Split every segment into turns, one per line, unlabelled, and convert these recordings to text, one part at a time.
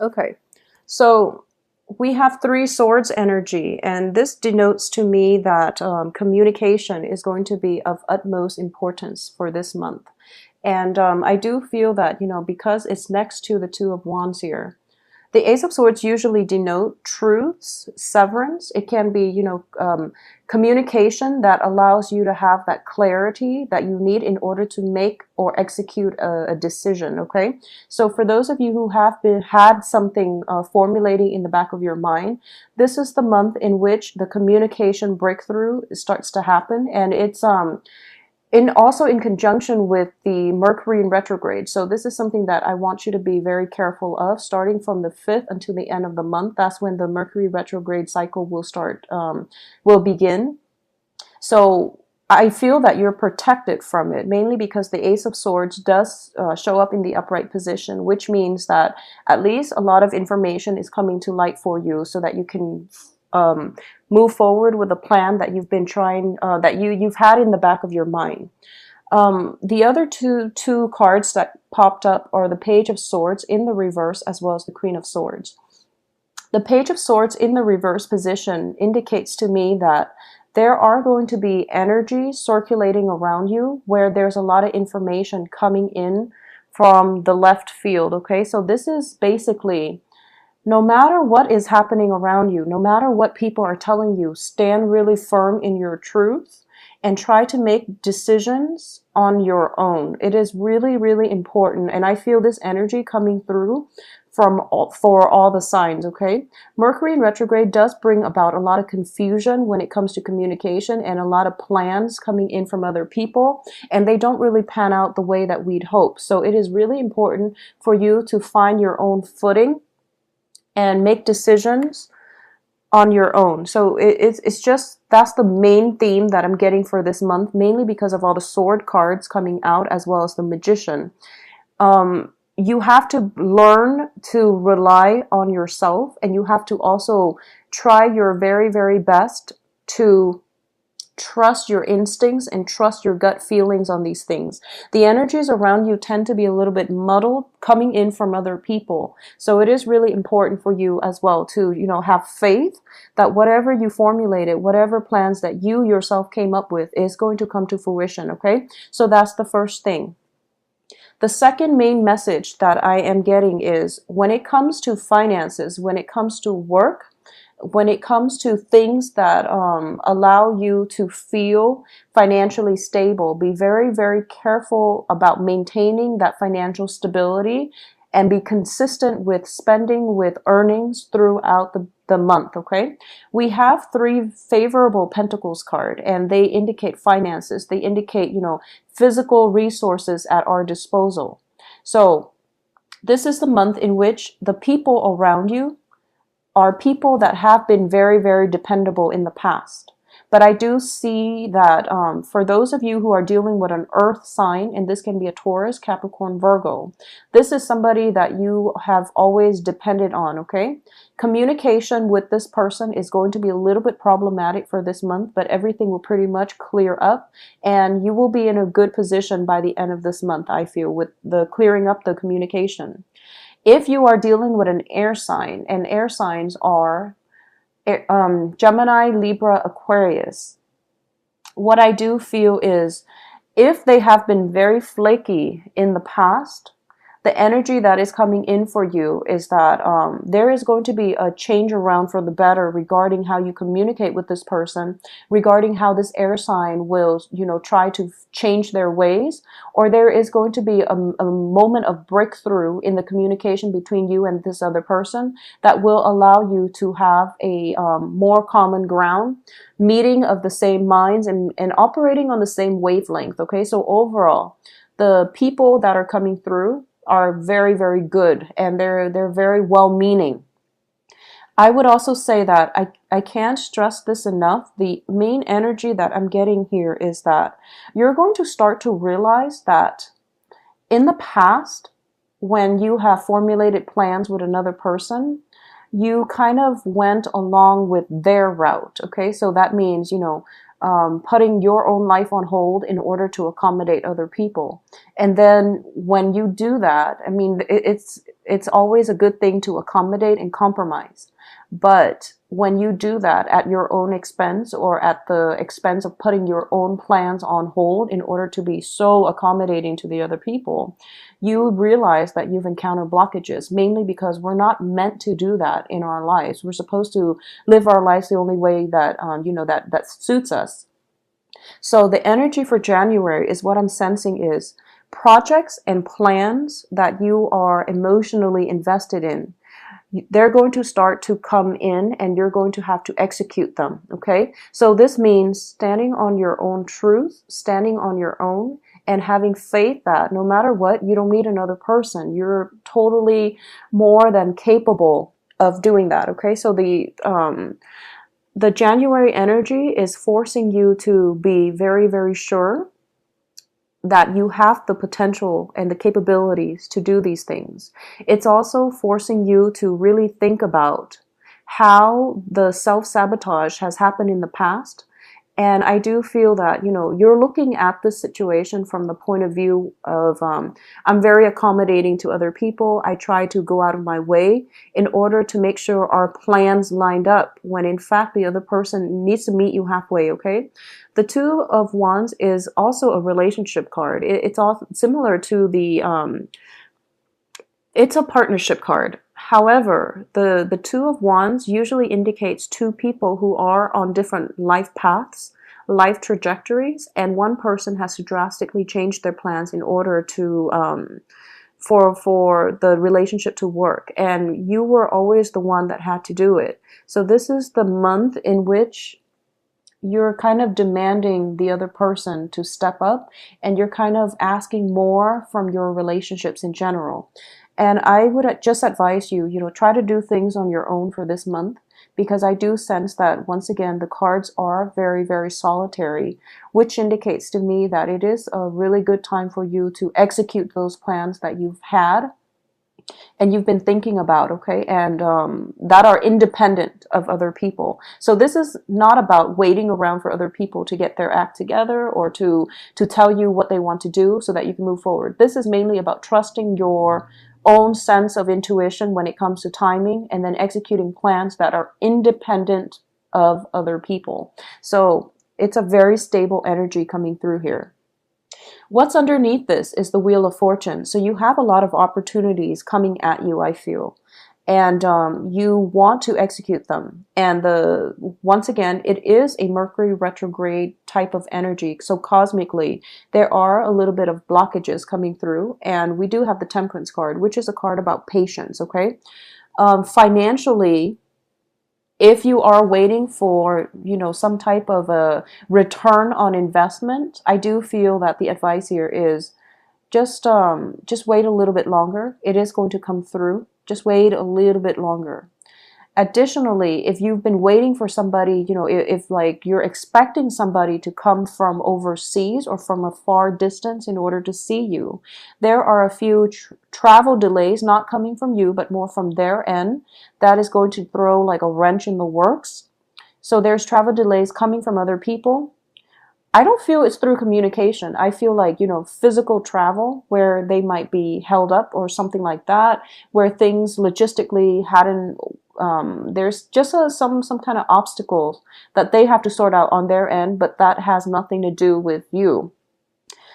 Okay, so we have three swords energy, and this denotes to me that communication is going to be of utmost importance for this month. And I do feel that, because it's next to the Two of Wands here, the Ace of Swords usually denote truths, severance. It can be, communication that allows you to have that clarity that you need in order to make or execute a decision. Okay, so for those of you who have had something formulating in the back of your mind, this is the month in which the communication breakthrough starts to happen, and it's also in conjunction with the Mercury in retrograde. So this is something that I want you to be very careful of, starting from the 5th until the end of the month. That's when the Mercury retrograde cycle will begin. So I feel that you're protected from it, mainly because the Ace of Swords does show up in the upright position, which means that at least a lot of information is coming to light for you so that you can um, move forward with a plan that you've been trying, that you've had in the back of your mind. The other two cards that popped up are the Page of Swords in the reverse, as well as the Queen of Swords. The Page of Swords in the reverse position indicates to me that there are going to be energies circulating around you where there's a lot of information coming in from the left field. Okay, so this is basically, no matter what is happening around you, no matter what people are telling you, stand really firm in your truth and try to make decisions on your own. It is really, really important. And I feel this energy coming through for all the signs, okay? Mercury in retrograde does bring about a lot of confusion when it comes to communication and a lot of plans coming in from other people, and they don't really pan out the way that we'd hope. So it is really important for you to find your own footing and make decisions on your own. So it's just, that's the main theme that I'm getting for this month, mainly because of all the sword cards coming out, as well as the Magician. You have to learn to rely on yourself, and you have to also try your very, very best to trust your instincts and trust your gut feelings on these things. The energies around you tend to be a little bit muddled, coming in from other people. So it is really important for you as well to, have faith that whatever you formulated, whatever plans that you yourself came up with is going to come to fruition, okay? So that's the first thing. The second main message that I am getting is, when it comes to finances, when it comes to work, when it comes to things that allow you to feel financially stable, be very, very careful about maintaining that financial stability and be consistent with spending, with earnings throughout the month, okay? We have three favorable pentacles card, and they indicate finances. They indicate, physical resources at our disposal. So this is the month in which the people around you are people that have been very, very dependable in the past. But I do see that for those of you who are dealing with an earth sign, and this can be a Taurus, Capricorn, Virgo, this is somebody that you have always depended on, okay? Communication with this person is going to be a little bit problematic for this month, but everything will pretty much clear up, and you will be in a good position by the end of this month, I feel, with the clearing up the communication. If you are dealing with an air sign, and air signs are Gemini, Libra, Aquarius, what I do feel is, if they have been very flaky in the past, the energy that is coming in for you is that there is going to be a change around for the better regarding how you communicate with this person, regarding how this air sign will, try to change their ways, or there is going to be a moment of breakthrough in the communication between you and this other person that will allow you to have a more common ground, meeting of the same minds, and operating on the same wavelength, okay? So overall, the people that are coming through are very, very good, and they're very well-meaning. I would also say that I can't stress this enough. The main energy that I'm getting here is that you're going to start to realize that in the past, when you have formulated plans with another person, you kind of went along with their route, okay? So that means, putting your own life on hold in order to accommodate other people. And then when you do that, I mean, it's always a good thing to accommodate and compromise. But when you do that at your own expense or at the expense of putting your own plans on hold in order to be so accommodating to the other people, you realize that you've encountered blockages, mainly because we're not meant to do that in our lives. We're supposed to live our lives the only way that, that suits us. So the energy for January is what I'm sensing is projects and plans that you are emotionally invested in. They're going to start to come in and you're going to have to execute them. Okay. So this means standing on your own truth, standing on your own, and having faith that no matter what, you don't need another person. You're totally more than capable of doing that. Okay. So the January energy is forcing you to be very, very sure that you have the potential and the capabilities to do these things. It's also forcing you to really think about how the self-sabotage has happened in the past. And I do feel that, you're looking at this situation from the point of view of, I'm very accommodating to other people. I try to go out of my way in order to make sure our plans lined up, when in fact the other person needs to meet you halfway, okay? The Two of Wands is also a relationship card. It's all similar to it's a partnership card. However, the Two of Wands usually indicates two people who are on different life paths, life trajectories, and one person has to drastically change their plans in order to for the relationship to work. And you were always the one that had to do it. So this is the month in which you're kind of demanding the other person to step up, and you're kind of asking more from your relationships in general. And I would just advise you, try to do things on your own for this month, because I do sense that once again, the cards are very, very solitary, which indicates to me that it is a really good time for you to execute those plans that you've had and you've been thinking about, okay, and that are independent of other people. So this is not about waiting around for other people to get their act together or to tell you what they want to do so that you can move forward. This is mainly about trusting your own sense of intuition when it comes to timing, and then executing plans that are independent of other people. So it's a very stable energy coming through here. What's underneath this is the Wheel of Fortune. So you have a lot of opportunities coming at you, I feel. And you want to execute them. And once again, it is a Mercury retrograde type of energy. So cosmically, there are a little bit of blockages coming through. And we do have the Temperance card, which is a card about patience, okay? Financially, if you are waiting for, some type of a return on investment, I do feel that the advice here is just wait a little bit longer. It is going to come through. Just wait a little bit longer. Additionally, if you've been waiting for somebody, if like you're expecting somebody to come from overseas or from a far distance in order to see you, there are a few travel delays, not coming from you, but more from their end. That is going to throw like a wrench in the works. So there's travel delays coming from other people. I don't feel it's through communication. I feel like, physical travel where they might be held up or something like that, where things logistically hadn't, there's just some kind of obstacles that they have to sort out on their end, but that has nothing to do with you.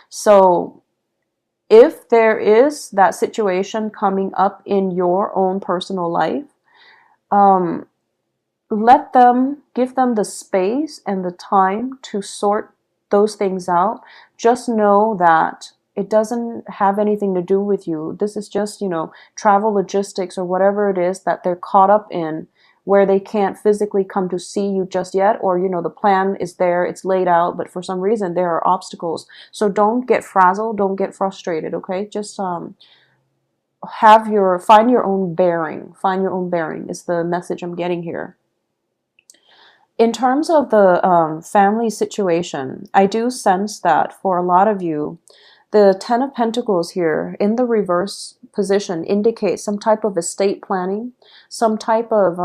So if there is that situation coming up in your own personal life, give them the space and the time to sort those things out. Just know that it doesn't have anything to do with you. This is just, travel logistics or whatever it is that they're caught up in, where they can't physically come to see you just yet, or, the plan is there, it's laid out, but for some reason there are obstacles. So don't get frazzled, don't get frustrated, okay? Just find your own bearing. Find your own bearing is the message I'm getting here. In terms of the family situation, I do sense that for a lot of you, the Ten of Pentacles here in the reverse position indicates some type of estate planning, some type of,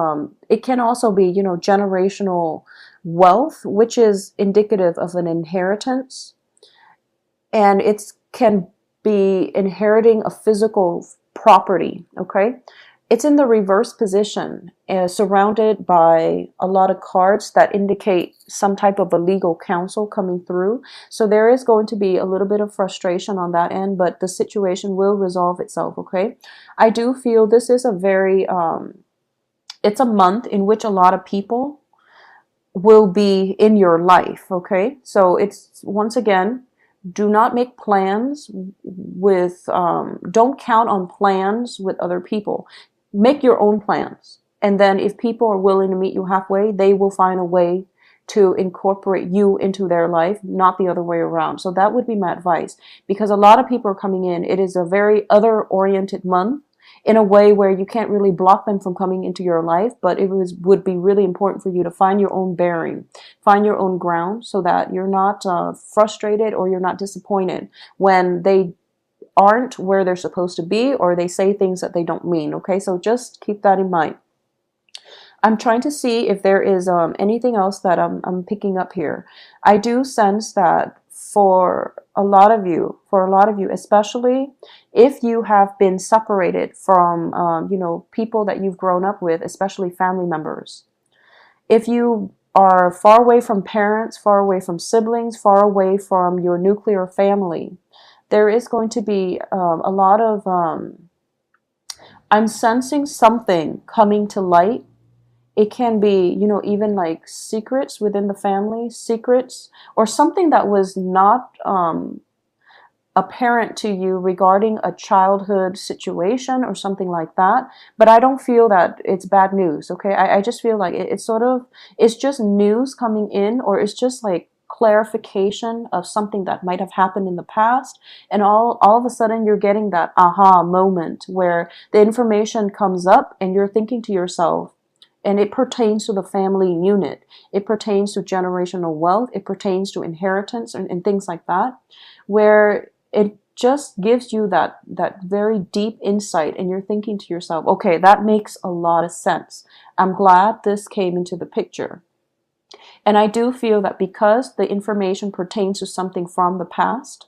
it can also be, generational wealth, which is indicative of an inheritance. And it can be inheriting a physical property, okay? It's in the reverse position, surrounded by a lot of cards that indicate some type of a legal counsel coming through. So there is going to be a little bit of frustration on that end, but the situation will resolve itself, okay? I do feel this is a very, it's a month in which a lot of people will be in your life, okay? So it's, once again, do not make plans with, don't count on plans with other people. Make your own plans. And then if people are willing to meet you halfway, they will find a way to incorporate you into their life, not the other way around. So that would be my advice, because a lot of people are coming in. It is a very other-oriented month in a way where you can't really block them from coming into your life, but would be really important for you to find your own bearing, find your own ground, so that you're not frustrated or you're not disappointed when they aren't where they're supposed to be, or they say things that they don't mean, okay? So just keep that in mind. I'm trying to see if there is anything else that I'm picking up here. I do sense that for a lot of you, especially if you have been separated from, people that you've grown up with, especially family members. If you are far away from parents, far away from siblings, far away from your nuclear family, there is going to be a lot of, I'm sensing something coming to light. It can be, even like secrets within the family, secrets, or something that was not apparent to you regarding a childhood situation or something like that. But I don't feel that it's bad news, okay? I just feel like it's sort of, it's just news coming in, or it's just like clarification of something that might have happened in the past, and all of a sudden you're getting that aha moment where the information comes up and you're thinking to yourself, and it pertains to the family unit, it pertains to generational wealth, it pertains to inheritance and things like that, where it just gives you that very deep insight, and you're thinking to yourself, okay, that makes a lot of sense. I'm glad this came into the picture. And I do feel that because the information pertains to something from the past,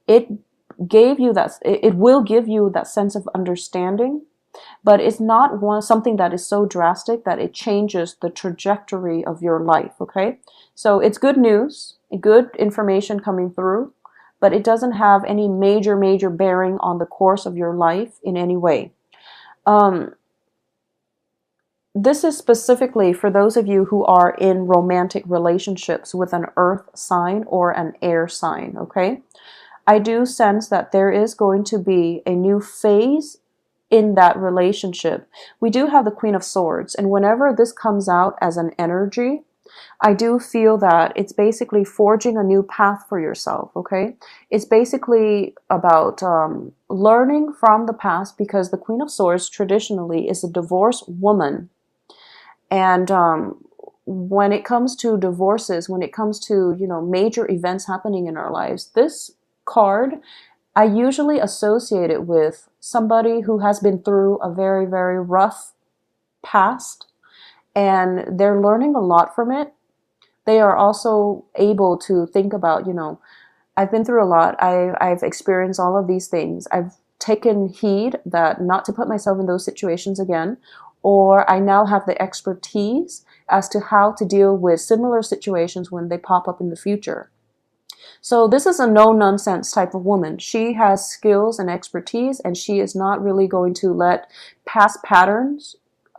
it will give you that sense of understanding, but it's not something that is so drastic that it changes the trajectory of your life, okay? So it's good news, good information coming through, but it doesn't have any major bearing on the course of your life in any way. This is specifically for those of you who are in romantic relationships with an earth sign or an air sign, okay? I do sense that there is going to be a new phase in that relationship. We do have the Queen of Swords, and whenever this comes out as an energy, I do feel that it's basically forging a new path for yourself, okay? It's basically about learning from the past, because the Queen of Swords traditionally is a divorced woman. And when it comes to divorces, when it comes to, major events happening in our lives, this card, I usually associate it with somebody who has been through a very, very rough past, and they're learning a lot from it. They are also able to think about, I've been through a lot. I've experienced all of these things. I've taken heed that not to put myself in those situations again, or I now have the expertise as to how to deal with similar situations when they pop up in the future. So this is a no-nonsense type of woman. She has skills and expertise, and she is not really going to let past patterns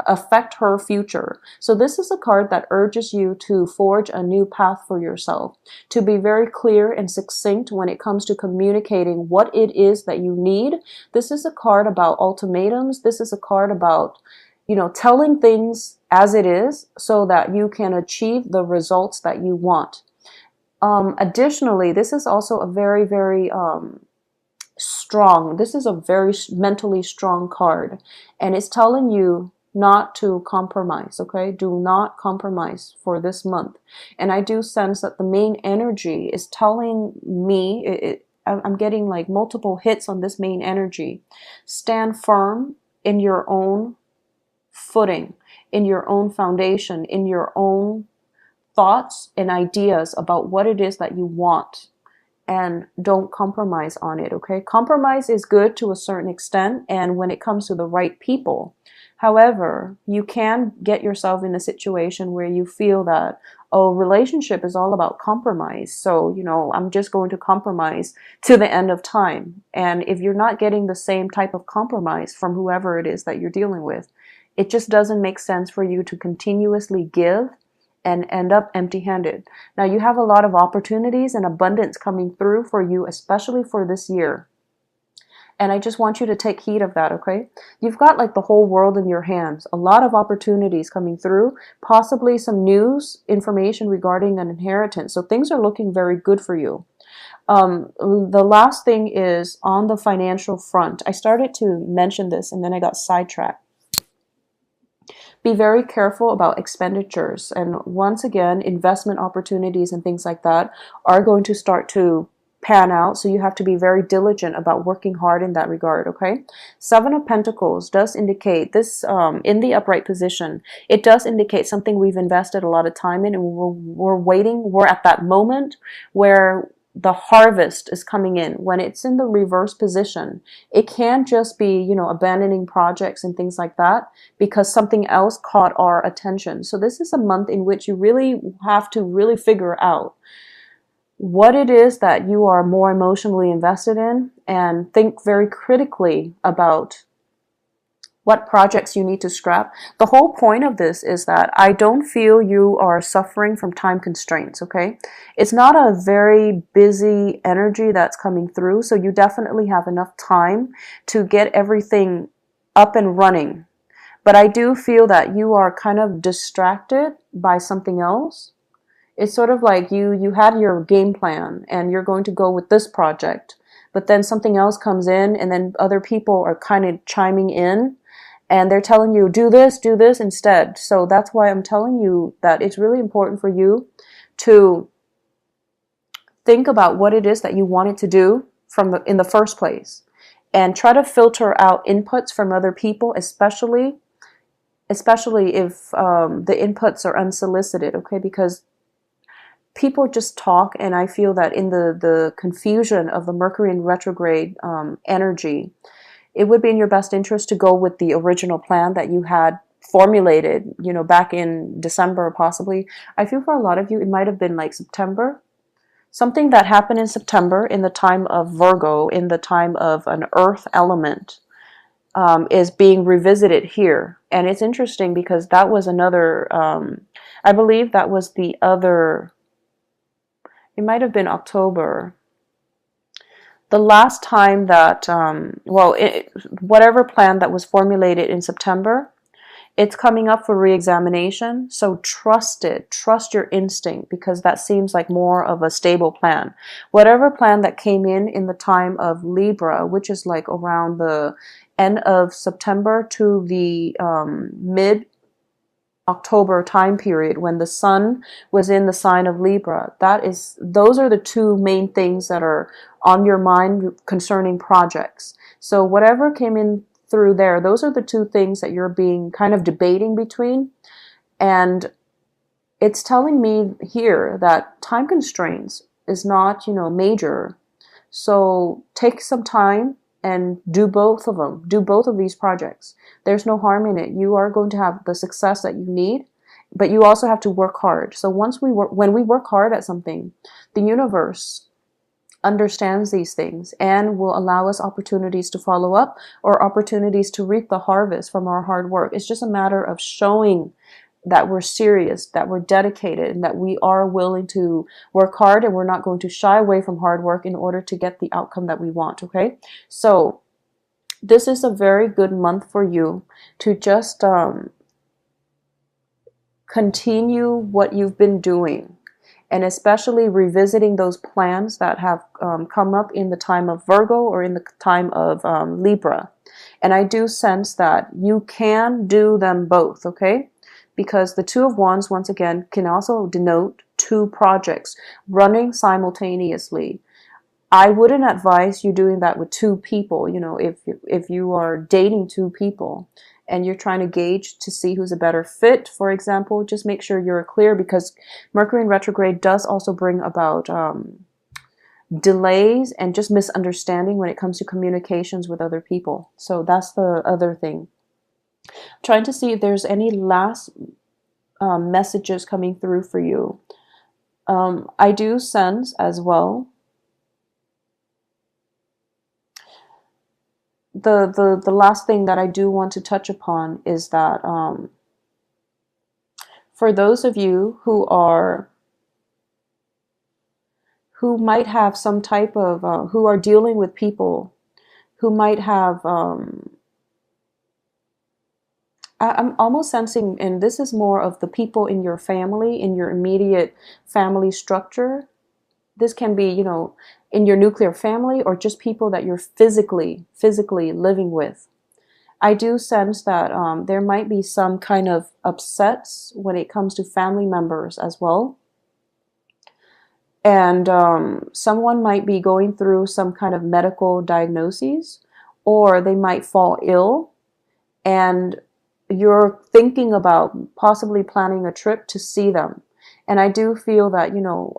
affect her future. So this is a card that urges you to forge a new path for yourself, to be very clear and succinct when it comes to communicating what it is that you need. This is a card about ultimatums. This is a card about, telling things as it is so that you can achieve the results that you want. Additionally, this is also a very, very strong, this is a very mentally strong card, and it's telling you not to compromise, okay? Do not compromise for this month. And I do sense that the main energy is telling me, I'm getting like multiple hits on this main energy. Stand firm in your own footing, in your own foundation, in your own thoughts and ideas about what it is that you want, and don't compromise on it, okay? Compromise is good to a certain extent and when it comes to the right people. However, you can get yourself in a situation where you feel that, oh, relationship is all about compromise. So, I'm just going to compromise to the end of time. And if you're not getting the same type of compromise from whoever it is that you're dealing with, it just doesn't make sense for you to continuously give and end up empty-handed. Now you have a lot of opportunities and abundance coming through for you, especially for this year. And I just want you to take heed of that, okay? You've got like the whole world in your hands. A lot of opportunities coming through, possibly some news, information regarding an inheritance. So things are looking very good for you. The last thing is on the financial front. I started to mention this and then I got sidetracked. Be very careful about expenditures. And once again, investment opportunities and things like that are going to start to pan out. So you have to be very diligent about working hard in that regard, okay? Seven of Pentacles does indicate this in the upright position. It does indicate something we've invested a lot of time in and we're waiting. We're at that moment where the harvest is coming in. When it's in the reverse position, it can just be, abandoning projects and things like that because something else caught our attention. So this is a month in which you really have to really figure out what it is that you are more emotionally invested in and think very critically about what projects you need to scrap. The whole point of this is that I don't feel you are suffering from time constraints, okay? It's not a very busy energy that's coming through, so you definitely have enough time to get everything up and running. But I do feel that you are kind of distracted by something else. It's sort of like you had your game plan and you're going to go with this project, but then something else comes in and then other people are kind of chiming in and they're telling you, do this instead. So that's why I'm telling you that it's really important for you to think about what it is that you wanted to do in the first place and try to filter out inputs from other people, especially if the inputs are unsolicited, okay? Because people just talk, and I feel that in the confusion of the Mercury in retrograde energy, it would be in your best interest to go with the original plan that you had formulated, back in December possibly. I feel for a lot of you, it might have been like September. Something that happened in September in the time of Virgo, in the time of an earth element, is being revisited here. And it's interesting because that was another, I believe that was the other, it might have been October. The last time that, whatever plan that was formulated in September, it's coming up for re-examination. So trust it. Trust your instinct because that seems like more of a stable plan. Whatever plan that came in the time of Libra, which is like around the end of September to the mid-October time period when the sun was in the sign of Libra. Those are the two main things that are on your mind concerning projects. So whatever came in through there, those are the two things that you're being kind of debating between. And it's telling me here that time constraints is not, major. So take some time and do both of them. Do both of these projects. There's no harm in it. You are going to have the success that you need, but you also have to work hard. So when we work hard at something, the universe understands these things and will allow us opportunities to follow up or opportunities to reap the harvest from our hard work. It's just a matter of showing that we're serious, that we're dedicated, and that we are willing to work hard and we're not going to shy away from hard work in order to get the outcome that we want, okay? So this is a very good month for you to just continue what you've been doing. And especially revisiting those plans that have come up in the time of Virgo or in the time of Libra. And I do sense that you can do them both, okay? Because the Two of Wands, once again, can also denote two projects running simultaneously. I wouldn't advise you doing that with two people. You know, if you are dating two people and you're trying to gauge to see who's a better fit, for example, just make sure you're clear, because Mercury in retrograde does also bring about delays and just misunderstanding when it comes to communications with other people. So that's the other thing. Trying to see if there's any last messages coming through for you. I do sense as well the last thing that I do want to touch upon is that for those of you who might have some type of who are dealing with people who might have I'm almost sensing, and this is more of the people in your family, in your immediate family structure. This can be, you know, in your nuclear family, or just people that you're physically living with. I do sense that there might be some kind of upsets when it comes to family members as well. And someone might be going through some kind of medical diagnoses, or they might fall ill, and you're thinking about possibly planning a trip to see them. And I do feel that, you know,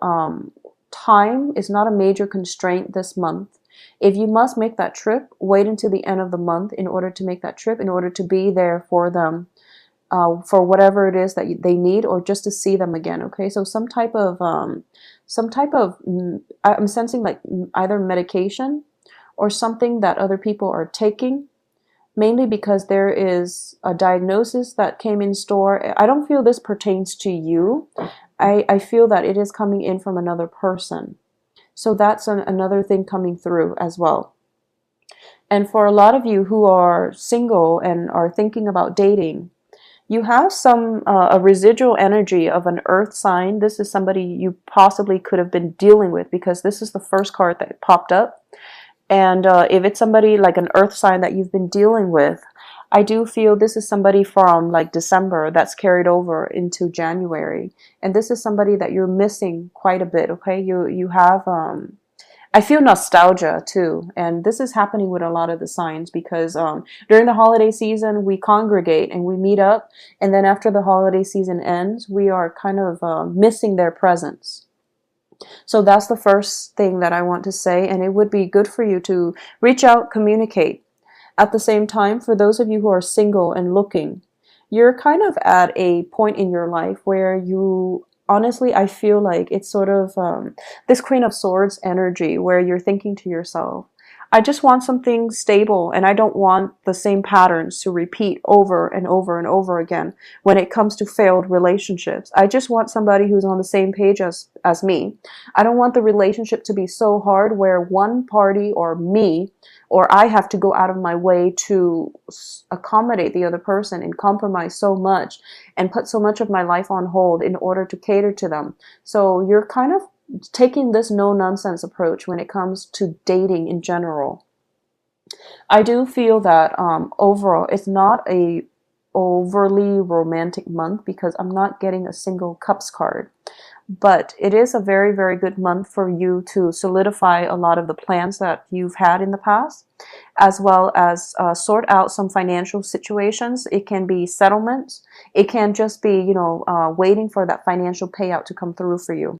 time is not a major constraint this month. If you must make that trip, wait until the end of the month in order to make that trip, in order to be there for them, for whatever it is that they need, or just to see them again. Okay, so some type of I'm sensing like either medication or something that other people are taking, mainly because there is a diagnosis that came in store. I don't feel this pertains to you. I feel that it is coming in from another person. So that's another thing coming through as well. And for a lot of you who are single and are thinking about dating, you have some a residual energy of an earth sign. This is somebody you possibly could have been dealing with, because this is the first card that popped up. And if it's somebody like an earth sign that you've been dealing with, I do feel this is somebody from like December that's carried over into January. And this is somebody that you're missing quite a bit, okay? You have I feel nostalgia too, and this is happening with a lot of the signs, because during the holiday season we congregate and we meet up, and then after the holiday season ends, we are kind of missing their presence. So that's the first thing that I want to say, and it would be good for you to reach out, communicate. At the same time, for those of you who are single and looking, you're kind of at a point in your life where you honestly, I feel like it's sort of this Queen of Swords energy, where you're thinking to yourself, I just want something stable, and I don't want the same patterns to repeat over and over and over again when it comes to failed relationships. I just want somebody who's on the same page as me. I don't want the relationship to be so hard where one party, or me, or I have to go out of my way to accommodate the other person and compromise so much and put so much of my life on hold in order to cater to them. So you're kind of taking this no-nonsense approach when it comes to dating in general. I do feel that overall it's not a overly romantic month, because I'm not getting a single cups card. But it is a very, very good month for you to solidify a lot of the plans that you've had in the past, as well as sort out some financial situations. It can be settlements. It can just be, you know, waiting for that financial payout to come through for you.